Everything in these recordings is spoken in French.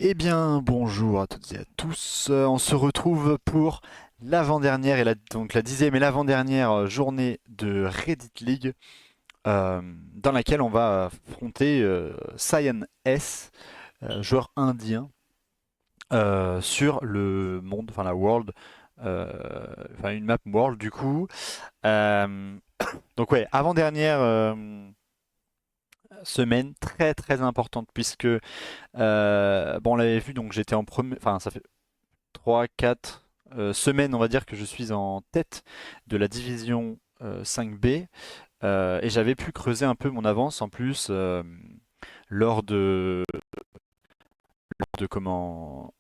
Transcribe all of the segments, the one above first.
Eh bien, bonjour à toutes et à tous. On se retrouve pour l'avant-dernière donc la 10e et l'avant-dernière journée de Reddit League, dans laquelle on va affronter Cyan S, joueur indien, sur le monde, enfin la world, enfin une map world du coup. Euh, donc ouais, avant-dernière semaine très très importante puisque bon, on l'avait vu, donc j'étais en premier, enfin ça fait 3, 4 semaines, on va dire, que je suis en tête de la division 5B, et j'avais pu creuser un peu mon avance en plus lors de comment,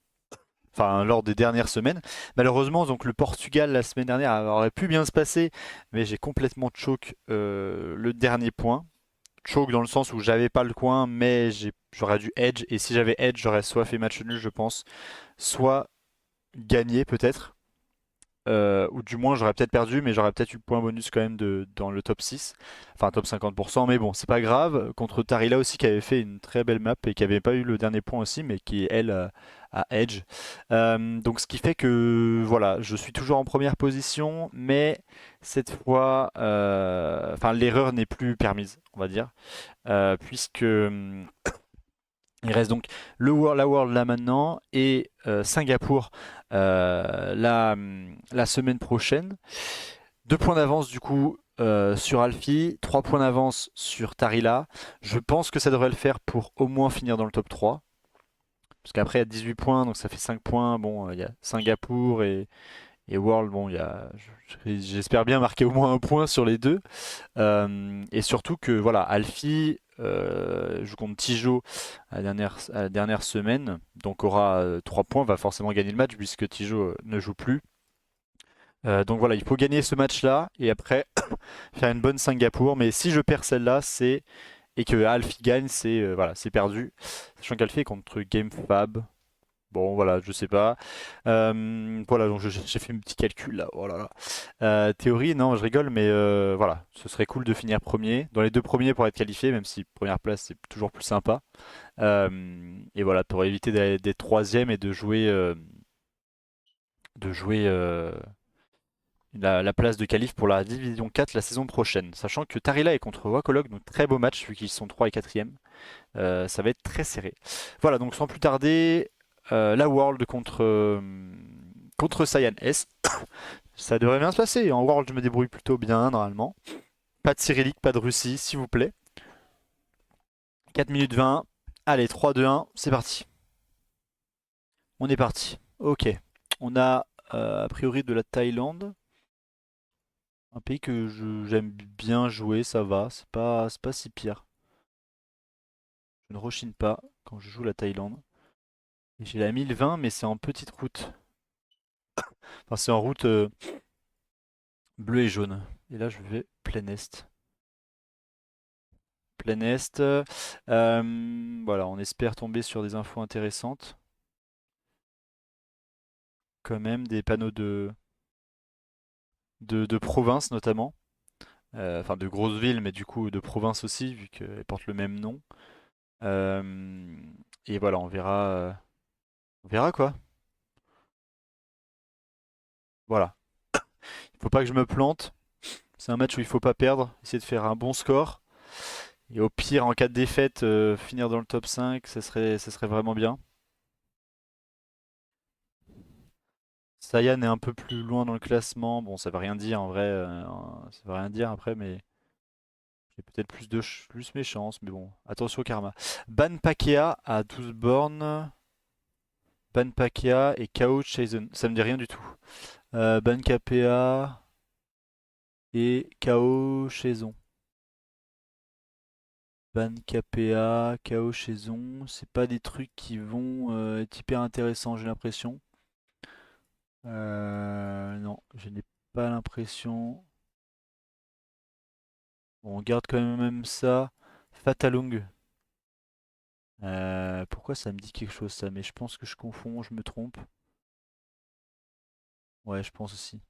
enfin lors des dernières semaines. Malheureusement, donc le Portugal la semaine dernière aurait pu bien se passer, mais j'ai complètement choke le dernier point. Choke dans le sens où j'avais pas le coin, mais j'aurais dû edge, et si j'avais edge, j'aurais soit fait match nul, je pense, soit gagné peut-être. Ou du moins j'aurais peut-être perdu, mais j'aurais peut-être eu point bonus quand même dans le top 6, enfin top 50%, mais bon, c'est pas grave. Contre Tarila aussi, qui avait fait une très belle map et qui avait pas eu le dernier point aussi, mais qui, elle, a Edge. Donc ce qui fait que, voilà, je suis toujours en première position, mais cette fois, enfin, l'erreur n'est plus permise, on va dire, puisque il reste donc la World là maintenant et Singapour la semaine prochaine. 2 points d'avance du coup sur Alfie, 3 points d'avance sur Tarila. Je pense que ça devrait le faire pour au moins finir dans le top 3. Parce qu'après il y a 18 points, donc ça fait 5 points. Bon, il y a Singapour et World. Bon, j'espère bien marquer au moins un point sur les deux. Et surtout que voilà, Alfie joue contre Tijo à la dernière semaine, donc aura 3 points, va forcément gagner le match puisque Tijo ne joue plus. Donc voilà, il faut gagner ce match-là et après faire une bonne Singapour. Mais si je perds celle-là, c'est et que Alfie gagne, c'est voilà, c'est perdu. Sachant qu'Alfie est contre GameFab. Bon, voilà, je sais pas. Voilà, donc j'ai fait un petit calcul là. Oh là là. Théorie, non, je rigole, mais voilà, ce serait cool de finir premier. Dans les deux premiers pour être qualifié, même si première place c'est toujours plus sympa. Et voilà, pour éviter d'être troisième et de jouer la place de qualif pour la Division 4 la saison prochaine. Sachant que Tarila est contre Wakolog, donc très beau match vu qu'ils sont 3 et 4e. Ça va être très serré. Voilà, donc sans plus tarder, la World contre Cyan S. Ça devrait bien se passer. En World, je me débrouille plutôt bien normalement. Pas de Cyrillique, pas de Russie, s'il vous plaît. 4 minutes 20. Allez, 3, 2, 1, c'est parti. On est parti. Ok. On a a priori de la Thaïlande. Un pays que j'aime bien jouer, ça va. C'est pas si pire. Je ne rechigne pas quand je joue la Thaïlande. Et j'ai la 1020, mais c'est en petite route. Enfin, c'est en route bleu et jaune. Et là, je vais plein est. Plein est. Voilà, on espère tomber sur des infos intéressantes. Quand même, des panneaux de province notamment. Enfin, de grosses villes, mais du coup de province aussi, vu qu'elles portent le même nom. Euh, et voilà, on verra quoi. Voilà. Il faut pas que je me plante. C'est un match où il faut pas perdre. Essayer de faire un bon score. Et au pire, en cas de défaite, finir dans le top 5, ça serait vraiment bien. Sayan est un peu plus loin dans le classement. Bon, ça veut rien dire en vrai. Ça veut rien dire après, mais j'ai peut-être plus mes chances. Mais bon, attention au karma. Ban Pakea à 12 bornes. Ban Pakea et KO Chazen. Ça me dit rien du tout. Ban KPA et KO Chazen. Ban KPA, KO Chazen. C'est pas des trucs qui vont être hyper intéressants, j'ai l'impression. Non, je n'ai pas l'impression. Bon, on garde quand même ça. Fatalung. Pourquoi ça me dit quelque chose ça? Mais je pense que je confonds, je me trompe. Ouais, je pense aussi.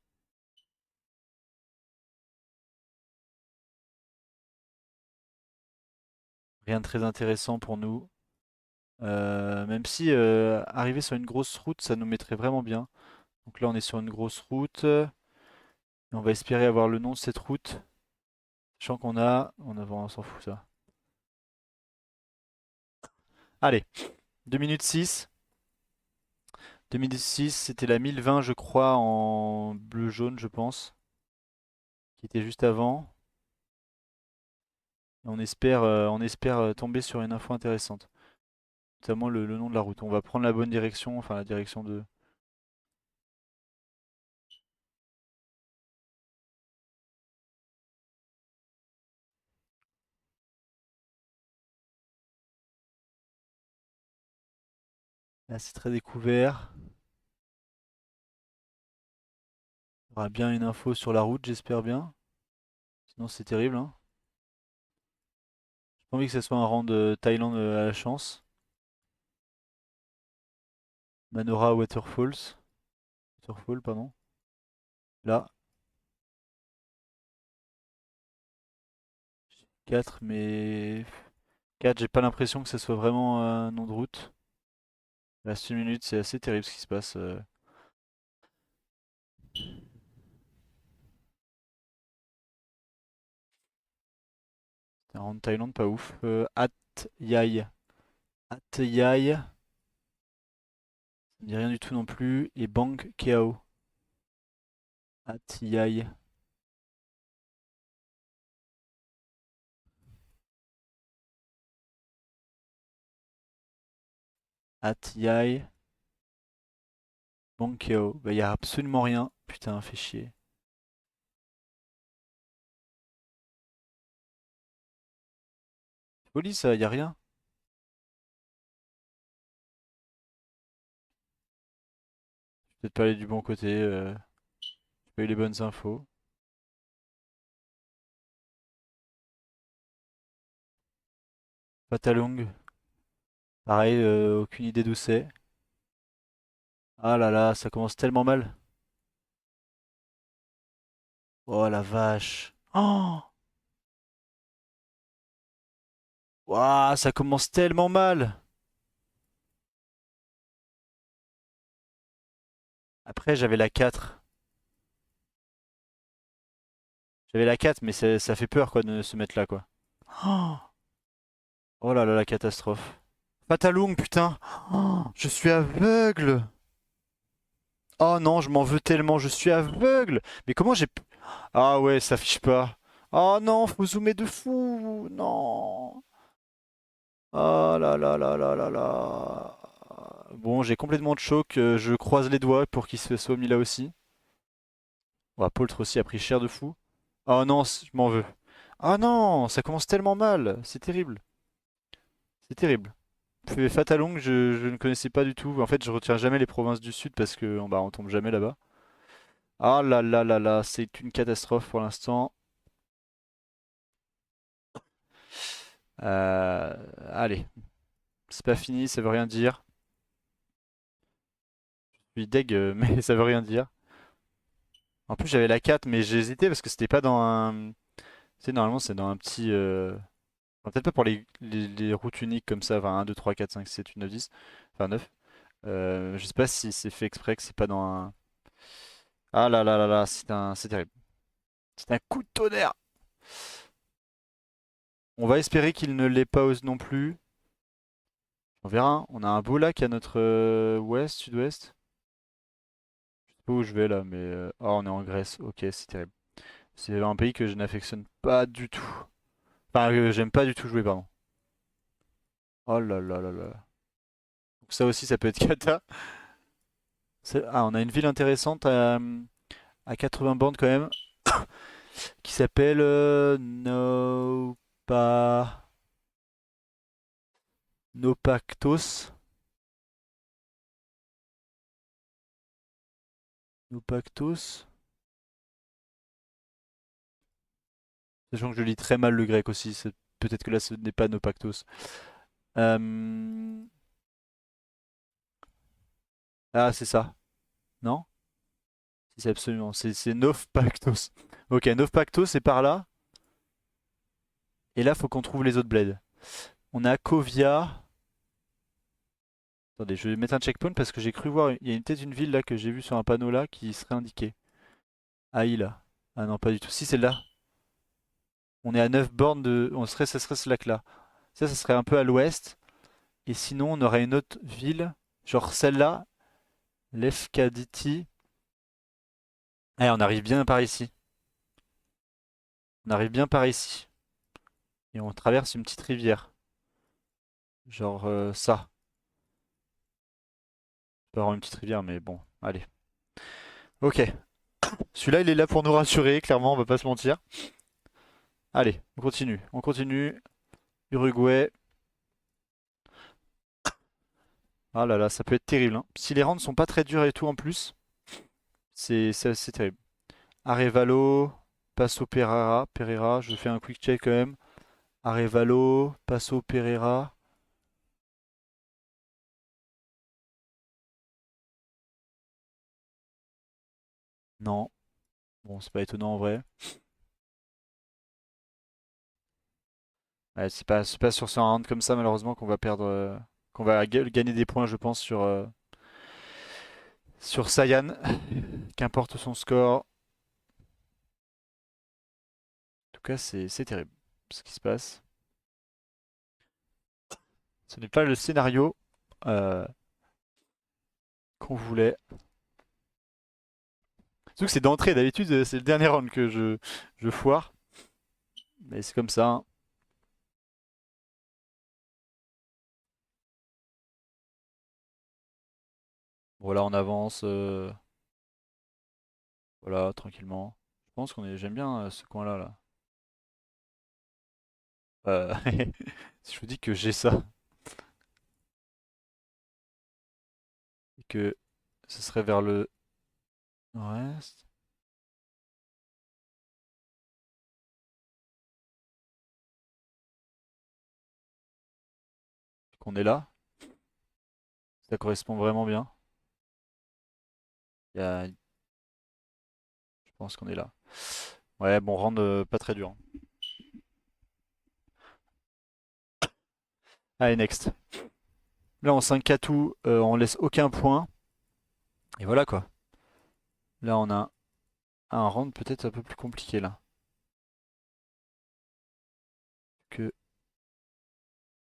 Rien de très intéressant pour nous. Même si arriver sur une grosse route, ça nous mettrait vraiment bien. Donc là, on est sur une grosse route. Et on va espérer avoir le nom de cette route. Sachant qu'on a... On s'en fout ça. Allez, 2 minutes 6. 2006, c'était la 1020, je crois, en bleu-jaune, je pense, qui était juste avant. Et on espère tomber sur une info intéressante, notamment le nom de la route. On va prendre la bonne direction, enfin la direction de... Là, c'est très découvert. Il y aura bien une info sur la route, j'espère bien. Sinon, c'est terrible, hein. J'ai pas envie que ce soit un rang de Thaïlande à la chance. Manora Waterfalls. Waterfall, pardon. Là, 4, mais... 4, j'ai pas l'impression que ce soit vraiment un nom de route. Il reste une minute, c'est assez terrible ce qui se passe. C'est un rang de Thaïlande pas ouf. Hat Yai. Hat Yai. Ça me dit rien du tout non plus. Et Bang Keao. Hat Yai. Hat Yai. Bang Keao. Bah, y a absolument rien. Putain, fait chier. C'est poli ça, y a rien. Peut-être pas aller du bon côté. J'ai pas eu les bonnes infos. Patalong. Pareil, aucune idée d'où c'est. Ah là là, ça commence tellement mal. Oh la vache. Oh, ouah, ça commence tellement mal. Après, j'avais la 4. J'avais la 4, mais ça fait peur quoi de se mettre là quoi. Oh, oh là là, la catastrophe. Fatalung, putain. Oh, je suis aveugle. Oh non, je m'en veux tellement, je suis aveugle. Mais comment j'ai... Ah ouais, ça affiche pas. Oh non, faut zoomer de fou. Non. Oh là là là là là là. Bon, j'ai complètement de choc. Je croise les doigts pour qu'il se soit mis là aussi. Oh, Poltre aussi a pris cher de fou. Oh non, je m'en veux. Ah non, ça commence tellement mal. C'est terrible. C'est terrible. Fatalong, je ne connaissais pas du tout. En fait, je retiens jamais les provinces du sud parce que bah, on tombe jamais là-bas. Ah là là là là, c'est une catastrophe pour l'instant. Euh, Allez, c'est pas fini, ça veut rien dire. Je suis deg, mais ça veut rien dire. En plus, j'avais la 4, mais j'ai hésité parce que c'était pas dans un. Tu sais, normalement, c'est dans un petit. Enfin, peut-être pas pour les routes uniques comme ça, enfin 1, 2, 3, 4, 5, 6, 7, 8, 9, 10. Enfin 9. Je sais pas si c'est fait exprès que c'est pas dans un. Ah là là là là, c'est terrible. C'est un coup de tonnerre. On va espérer qu'il ne l'est pas non plus. On verra, hein. On a un beau lac à notre ouest, sud-ouest. Je sais pas où je vais là, mais... Oh, on est en Grèce. Ok, c'est terrible. C'est un pays que je n'affectionne pas du tout. Enfin, j'aime pas du tout jouer, pardon. Oh là là là là. Donc ça aussi, ça peut être cata. Ah, on a une ville intéressante à 80 bornes quand même, qui s'appelle Nopactos. Nopactos. Sachant que je lis très mal le grec aussi. Peut-être que là, ce n'est pas Nopactos. Euh, Ah, c'est ça. Non? Si, c'est absolument. C'est Nofpactos. Ok, Nofpactos, c'est par là. Et là, faut qu'on trouve les autres bleds. On a Kovia. Attendez, je vais mettre un checkpoint parce que j'ai cru voir, il y a peut-être une ville là que j'ai vue sur un panneau là qui serait indiquée. Aïe. Ah non, pas du tout. Si, c'est là. On est à 9 bornes de. Ça serait ce lac-là. Ça serait un peu à l'ouest. Et sinon, on aurait une autre ville, genre celle-là, Lefkaditi. Eh, on arrive bien par ici. On arrive bien par ici. Et on traverse une petite rivière. Genre ça. Pas vraiment une petite rivière, mais bon, allez. Ok. Celui-là, il est là pour nous rassurer, clairement, on va pas se mentir. Allez, on continue. On continue. Uruguay. Ah là là, ça peut être terrible, hein. Si les rounds sont pas très durs et tout en plus, c'est assez terrible. Arevalo, Passo Pereira, Pereira, je fais un quick check quand même. Arevalo, Passo Pereira. Non, bon, c'est pas étonnant en vrai. Ouais, c'est pas sur ce round comme ça malheureusement qu'on va perdre, qu'on va gagner des points, je pense, sur Sayan. Qu'importe son score. En tout cas, c'est terrible ce qui se passe. Ce n'est pas le scénario euh, qu'on voulait. Surtout que c'est d'entrée, d'habitude, c'est le dernier round que je foire. Mais c'est comme ça, hein. Voilà, on avance. Voilà, tranquillement. Je pense qu'on est. J'aime bien ce coin-là, là. Euh, Si je vous dis que j'ai ça et que ce serait vers le nord-est, qu'on est là, ça correspond vraiment bien. Je pense qu'on est là. Ouais, bon, round pas très dur, hein. Allez, next. Là, en 5 tout, on laisse aucun point. Et voilà quoi. Là, on a un round peut-être un peu plus compliqué là. Que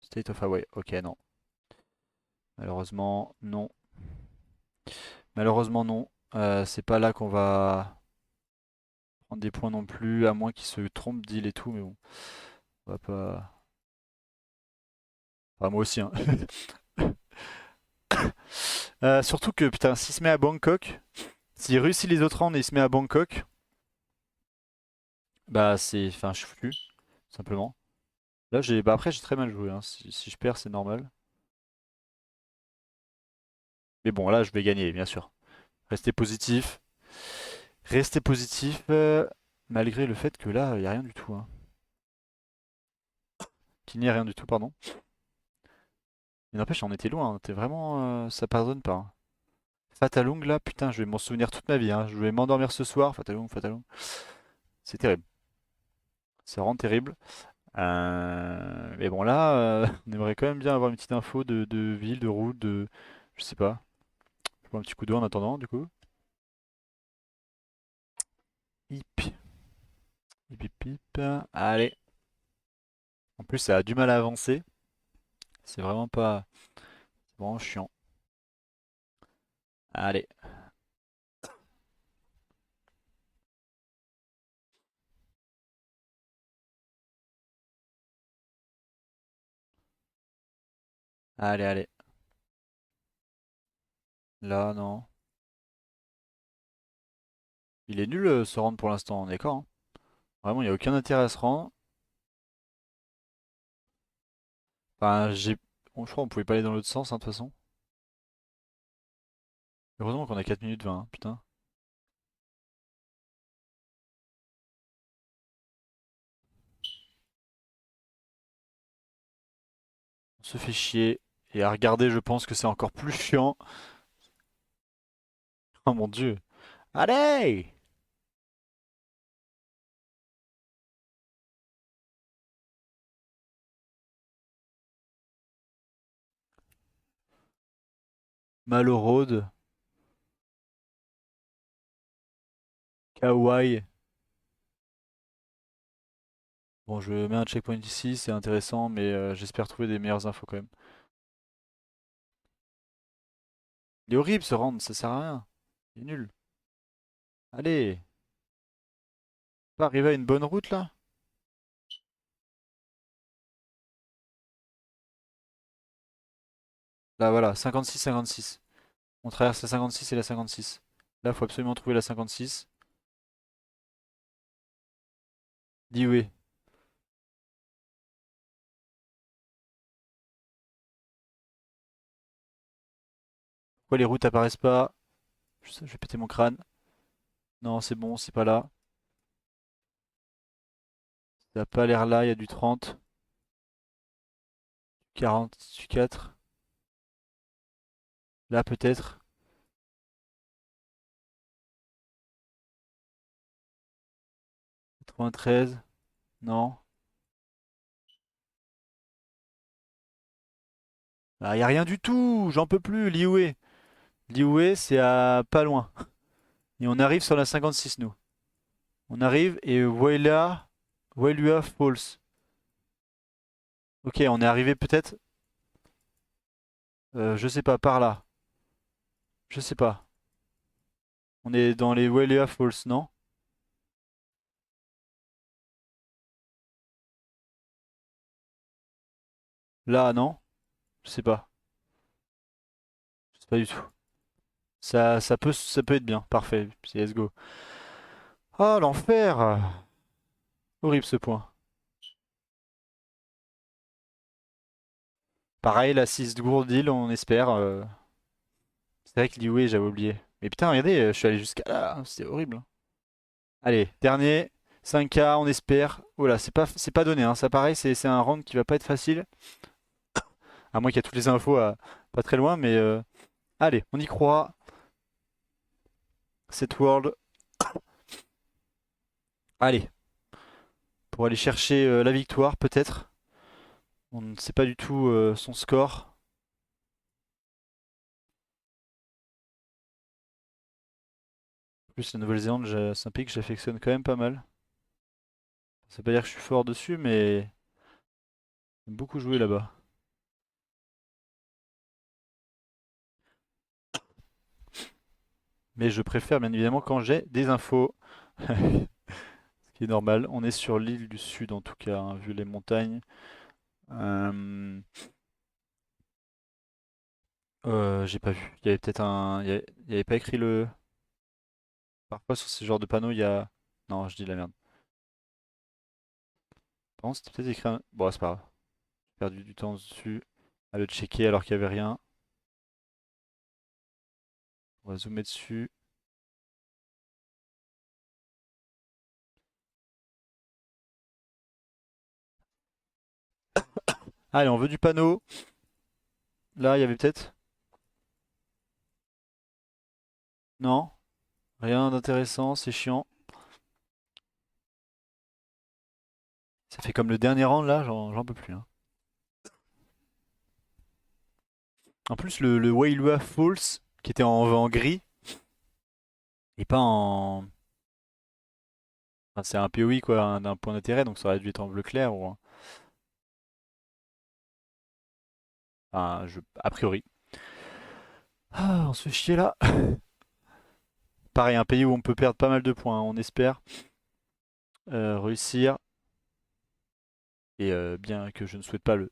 State of Hawaii. Ok, non. Malheureusement, non. Malheureusement, non. C'est pas là qu'on va prendre des points non plus, à moins qu'ils se trompent d'île et tout, mais bon. On va pas. Enfin, moi aussi, hein. Surtout que, putain, s'il se met à Bangkok, s'il réussit les autres rounds et il se met à Bangkok, bah c'est. Enfin, je suis foutu, simplement. Là, bah, après, j'ai très mal joué, hein. Si je perds, c'est normal. Mais bon, là, je vais gagner, bien sûr. Restez positif. Restez positif, malgré le fait que là, il n'y a rien du tout, hein. Qu'il n'y a rien du tout, pardon. Mais n'empêche, on était loin, hein. T'es vraiment. Ça pardonne pas, hein. Fatalung, là, putain, je vais m'en souvenir toute ma vie, hein. Je vais m'endormir ce soir. Fatalung, Fatalung. C'est terrible. C'est vraiment terrible. Mais bon, là, on aimerait quand même bien avoir une petite info de ville, de route, de. Je sais pas. Je prends un petit coup d'eau en attendant, du coup. Hip, hip, hip, hip. Allez. En plus, ça a du mal à avancer. C'est vraiment pas. C'est vraiment chiant. Allez. Allez, allez. Là, non. Il est nul ce round pour l'instant, on est d'accord, hein. Vraiment, il n'y a aucun intérêt à se rendre. Enfin, je crois qu'on pouvait pas aller dans l'autre sens, hein, de toute façon. Heureusement qu'on a 4 minutes 20, hein, putain. On se fait chier. Et à regarder, je pense que c'est encore plus chiant. Oh mon dieu. Allez! Malo Road, Kauai. Bon, je mets un checkpoint ici, c'est intéressant, mais j'espère trouver des meilleures infos quand même. Il est horrible ce round, ça sert à rien. Il est nul. Allez, pas arriver à une bonne route là? Là voilà, 56-56. On traverse la 56 et la 56. Là, faut absolument trouver la 56. Dis oui. Pourquoi les routes apparaissent pas? Je vais péter mon crâne. Non, c'est bon, c'est pas là. Ça a pas l'air là, il y a du 30, 40, du 4. Là peut-être. 93. Non. Ah, y a rien du tout, j'en peux plus, Lioué. Lioué, c'est à pas loin. Et on arrive sur la 56, nous. On arrive et voilà, Wailua Falls. Ok, on est arrivé peut-être, je sais pas, par là. Je sais pas. On est dans les Wailua Falls, non? Là, non? Je sais pas. Je sais pas du tout. Ça peut être bien. Parfait. Puis let's go. Ah, l'enfer! Horrible ce point. Pareil, la 6 de Gourdil, on espère. C'est vrai que Lioué, j'avais oublié. Mais putain, regardez, je suis allé jusqu'à là. C'était horrible. Allez, dernier. 5K, on espère. Oh là, c'est pas donné, hein. Ça pareil, c'est un round qui va pas être facile. À moins qu'il y ait toutes les infos pas très loin, mais allez, on y croit. Cette world. Allez, pour aller chercher la victoire, peut-être. On ne sait pas du tout son score. En plus, la Nouvelle-Zélande, c'est un pays que j'affectionne quand même pas mal. Ça veut pas dire que je suis fort dessus, mais j'aime beaucoup jouer là-bas. Mais je préfère bien évidemment quand j'ai des infos. Ce qui est normal. On est sur l'île du Sud en tout cas, hein, vu les montagnes. Euh, j'ai pas vu. Il y avait peut-être un. Il y avait pas écrit le. Parfois sur ce genre de panneau, il y a. Non, je dis la merde. Par contre, c'était peut-être écrit un. Bon, c'est pas grave. J'ai perdu du temps dessus à le checker alors qu'il y avait rien. On va zoomer dessus. Allez, on veut du panneau. Là, il y avait peut-être. Non, rien d'intéressant, c'est chiant. Ça fait comme le dernier round là, j'en peux plus, hein. En plus, le Wailua Falls, qui était en gris, et pas en. Enfin, c'est un POI quoi, d'un point d'intérêt, donc ça aurait dû être en bleu clair ou. Enfin, a priori. Ah, on se fait chier là. Pareil, un pays où on peut perdre pas mal de points, hein, on espère réussir. Et bien que je ne souhaite pas le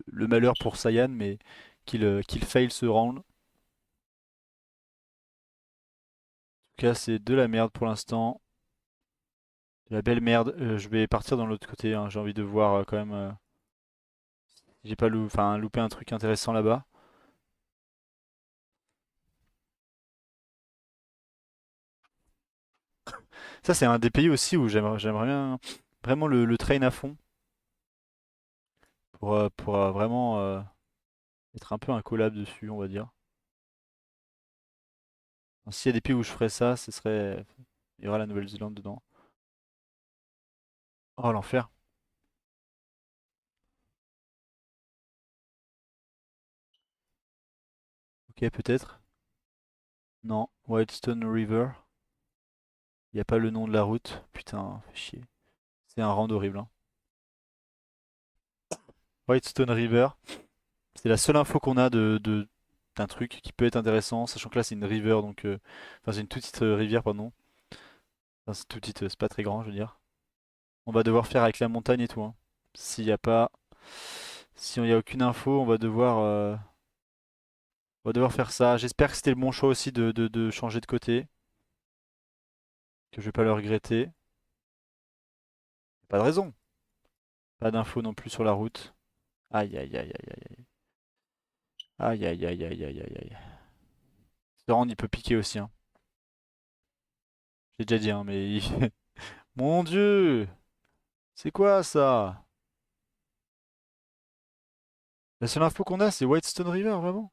malheur pour Saiyan, mais qu'il fail ce round. En tout cas, c'est de la merde pour l'instant. De la belle merde. Je vais partir dans l'autre côté, hein. J'ai envie de voir quand même. Si j'ai pas enfin, loupé un truc intéressant là-bas. Ça, c'est un des pays aussi où j'aimerais bien vraiment le train à fond pour vraiment être un peu un collab dessus, on va dire. Enfin, s'il y a des pays où je ferais ça, ce serait. Il y aura la Nouvelle-Zélande dedans. Oh, l'enfer. Ok, peut-être. Non, Whitestone River. Il n'y a pas le nom de la route. Putain, fait chier. C'est un rand horrible, hein. Whitestone River. C'est la seule info qu'on a d'un truc qui peut être intéressant, sachant que là c'est une river, donc enfin c'est une toute petite rivière, pardon. Enfin, c'est toute petite, c'est pas très grand, je veux dire. On va devoir faire avec la montagne et tout, hein. S'il y a pas, si il y a aucune info, on va devoir faire ça. J'espère que c'était le bon choix aussi de changer de côté, que je vais pas le regretter. Pas de raison. Pas d'infos non plus sur la route. Aïe aïe aïe aïe aïe aïe aïe aïe aïe aïe aïe aïe. Ce rand il peut piquer aussi, hein. J'ai déjà dit, hein, mais mon Dieu, c'est quoi ça? La seule info qu'on a, c'est Whitestone River, vraiment?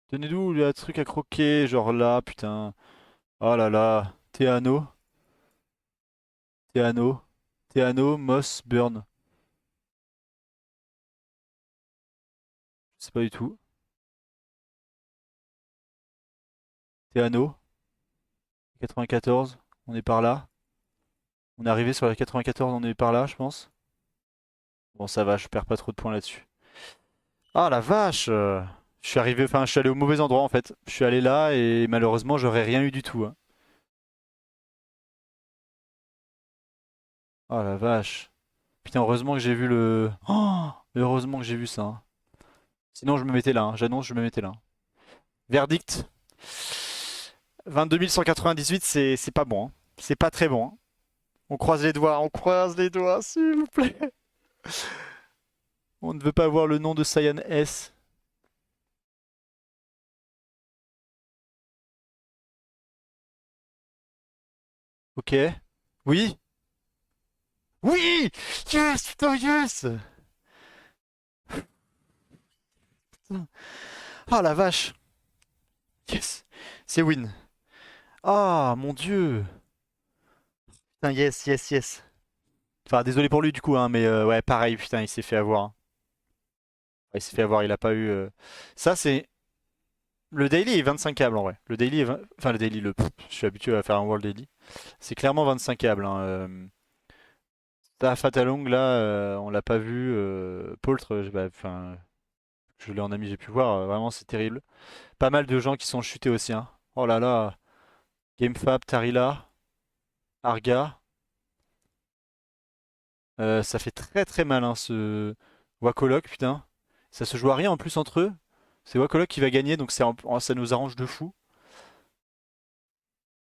Tenez d'où le truc à croquer, genre là, putain. Oh là là. Théano, Théano, Théano, Moss, Burn. Je sais pas du tout. Théano, 94, on est par là. On est arrivé sur la 94, on est par là, je pense. Bon, ça va, je perds pas trop de points là-dessus. Ah la vache! Je suis arrivé, enfin, je suis allé au mauvais endroit en fait. Je suis allé là et malheureusement, j'aurais rien eu du tout, hein. Ah la vache. Putain, heureusement que j'ai vu le. Oh, heureusement que j'ai vu ça, hein. Sinon, je me mettais là, hein. J'annonce, je me mettais là. Verdict. 22 198, c'est pas bon, hein. C'est pas très bon, hein. On croise les doigts, s'il vous plaît. On ne veut pas avoir le nom de Cyan S. Ok. Oui. Oui. Yes, putain, yes. Putain. Ah la vache. Yes. C'est win. Ah mon dieu. Putain, yes, yes, yes. Enfin, désolé pour lui du coup, hein, mais ouais, pareil, putain, il s'est fait avoir, hein. Ouais, il s'est fait avoir, il a pas eu. Ça, c'est. Le daily est 25 câbles en vrai. Le daily est enfin, le daily, je suis habitué à faire un world daily. C'est clairement 25 câbles, hein. Ça, Fatalong, là, on l'a pas vu. Poltre, bah, enfin, je l'ai en ami, j'ai pu voir. Vraiment, c'est terrible. Pas mal de gens qui sont chutés aussi, hein. Oh là là. GameFab, Tarila, Arga. Ça fait très très mal, hein, ce Wakolok, putain. Ça se joue à rien en plus entre eux. C'est Wakolok qui va gagner, donc ça nous arrange de fou.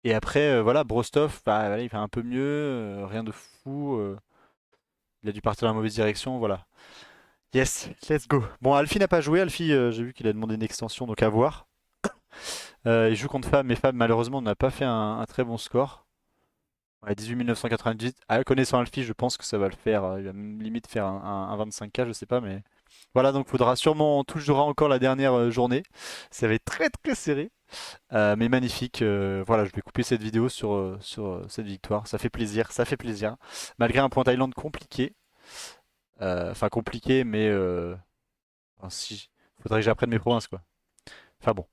Et après, voilà, Brostov, bah, voilà, il fait un peu mieux. Rien de fou. Il a dû partir dans la mauvaise direction, voilà. Yes, let's go. Bon, Alfie n'a pas joué. Alfie, j'ai vu qu'il a demandé une extension, donc à voir. Il joue contre Fab, mais Fab, malheureusement, n'a pas fait un très bon score. Ouais, 18 998. Connaissant Alfie, je pense que ça va le faire. Il va même limite faire un 25K, je sais pas, mais. Voilà, donc faudra sûrement, on touchera encore la dernière journée. Ça va être très très serré, mais magnifique. Voilà, je vais couper cette vidéo sur cette victoire. Ça fait plaisir, ça fait plaisir. Malgré un point Thaïlande compliqué. Enfin, compliqué, mais enfin, si, faudrait que j'apprenne mes provinces, quoi. Enfin bon.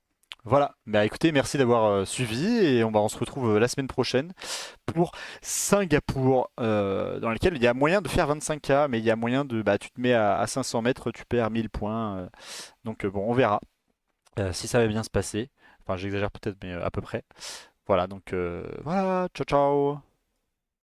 Voilà, bah écoutez, merci d'avoir suivi et on se retrouve la semaine prochaine pour Singapour, dans lequel il y a moyen de faire 25K, mais il y a moyen de, bah tu te mets à 500 mètres, tu perds 1000 points, donc bon, on verra si ça va bien se passer. Enfin, j'exagère peut-être, mais à peu près. Voilà, donc voilà, ciao ciao.